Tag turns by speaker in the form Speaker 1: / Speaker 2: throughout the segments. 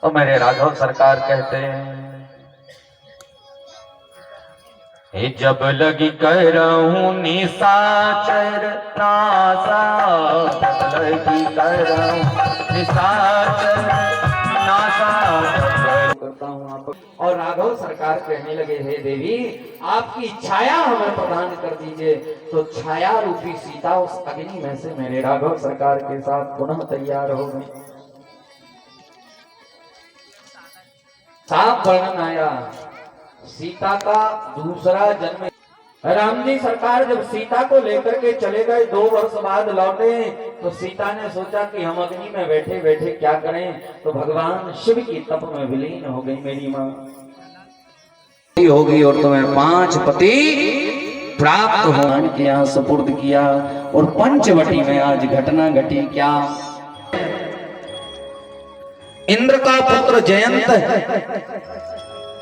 Speaker 1: तो मेरे राघव सरकार कहते हैं, जब लगी करहूं निशाचर नासा, जब लगी करहूं निशाचर नासा करता हूं आप। और राघव सरकार कहने लगे, हे देवी आपकी छाया हमें प्रदान कर दीजिए। तो छाया रूपी सीता उस अग्नि में से मेरे राघव सरकार के साथ पुनः तैयार हो गई। साफ वर्णन आया सीता का दूसरा जन्म। राम जी सरकार जब सीता को लेकर के चले गए, 2 वर्ष बाद लौटे, तो सीता ने सोचा कि हम अग्नि में बैठे बैठे क्या करें, तो भगवान शिव की तप में विलीन हो गई मेरी माँ होगी और तुम्हें 5 पति प्राप्त हो किया, सुपुर्द किया। और पंचवटी में आज घटना घटी क्या, इंद्र का पुत्र जयंत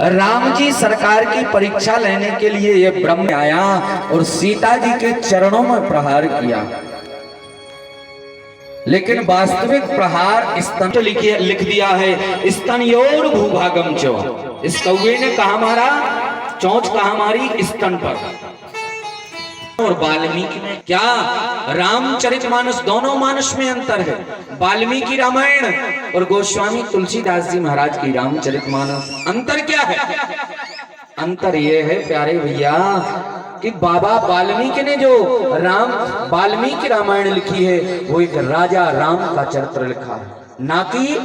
Speaker 1: राम जी सरकार की परीक्षा लेने के लिए ये ब्रह्म आया और सीता जी के चरणों में प्रहार किया। लेकिन वास्तविक प्रहार स्तन तो लिख दिया है, स्तनयोर भूभागम चो। इस कौवे ने कहा मारा, चोंच कहा मारी स्तन पर। और वाल्मीकि में क्या, रामचरितमानस, दोनों मानस में अंतर है। वाल्मीकि रामायण और गोस्वामी तुलसीदास जी महाराज की रामचरितमानस, अंतर क्या है? अंतर ये है प्यारे भैया कि बाबा वाल्मीकि ने जो वाल्मीकि रामायण लिखी है वो एक राजा राम का चरित्र लिखा है, ना कि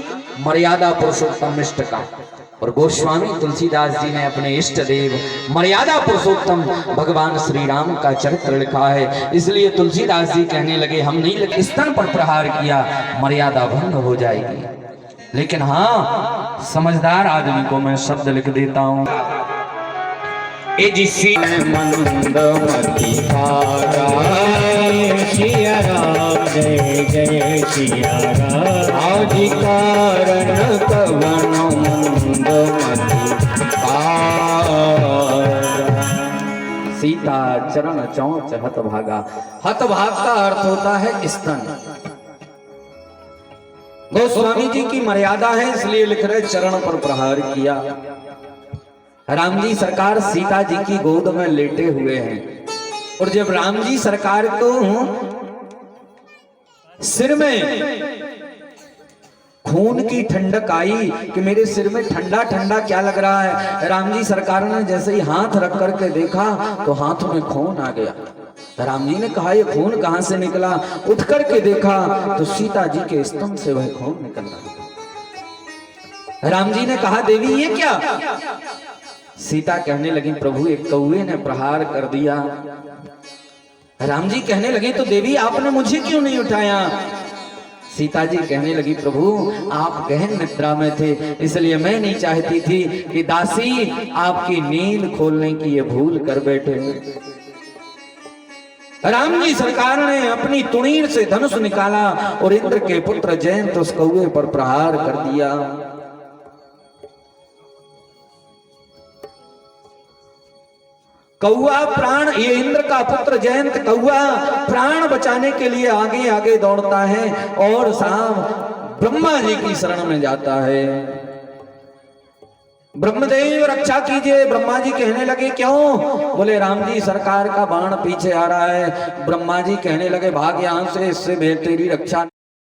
Speaker 1: मर्यादा पुरुषोत्तम इष्ट का। और गोस्वामी तुलसीदास जी ने अपने इष्ट देव मर्यादा पुरुषोत्तम भगवान श्री राम का चरित्र लिखा है। इसलिए तुलसीदास जी कहने लगे, हम नहीं लिखे, स्तन पर प्रहार किया मर्यादा भंग हो जाएगी। लेकिन हाँ, समझदार आदमी को मैं शब्द लिख देता हूं, मंदमती सिया राम जय जय सिया राम, आदि कारण कवन मंदमती सीता चरण चौंच हतभागा। हतभाग का अर्थ होता है स्तन। गोस्वामी जी की मर्यादा है, इसलिए लिख रहे चरण पर प्रहार किया। राम जी सरकार सीता जी की गोद में लेटे हुए हैं और जब राम जी सरकार को सिर में खून की ठंडक आई कि मेरे सिर में ठंडा ठंडा क्या लग रहा है, राम जी सरकार ने जैसे ही हाथ रख करके देखा तो हाथ में खून आ गया। राम जी ने कहा, ये खून कहां से निकला? उठ करके देखा तो सीता जी के स्तन से वह खून निकल रहा। राम जी ने कहा, देवी ये क्या? सीता कहने लगी, प्रभु एक कौवे ने प्रहार कर दिया। राम जी कहने लगे, तो देवी आपने मुझे क्यों नहीं उठाया? सीता जी कहने लगी, प्रभु आप गहन निद्रा में थे, इसलिए मैं नहीं चाहती थी कि दासी आपकी नींद खोलने की ये भूल कर बैठे। राम जी सरकार ने अपनी तुणीर से धनुष निकाला और इंद्र के पुत्र जयंत उस कौवे पर प्रहार कर दिया। कौआ प्राण, ये इंद्र का पुत्र जयंत कौआ प्राण बचाने के लिए आगे आगे दौड़ता है और शाम ब्रह्मा जी की शरण में जाता है। ब्रह्मदेव रक्षा कीजिए। ब्रह्मा जी कहने लगे, क्यों? बोले राम जी सरकार का बाण पीछे आ रहा है। ब्रह्मा जी कहने लगे, भाग यहां से, इससे तेरी रक्षा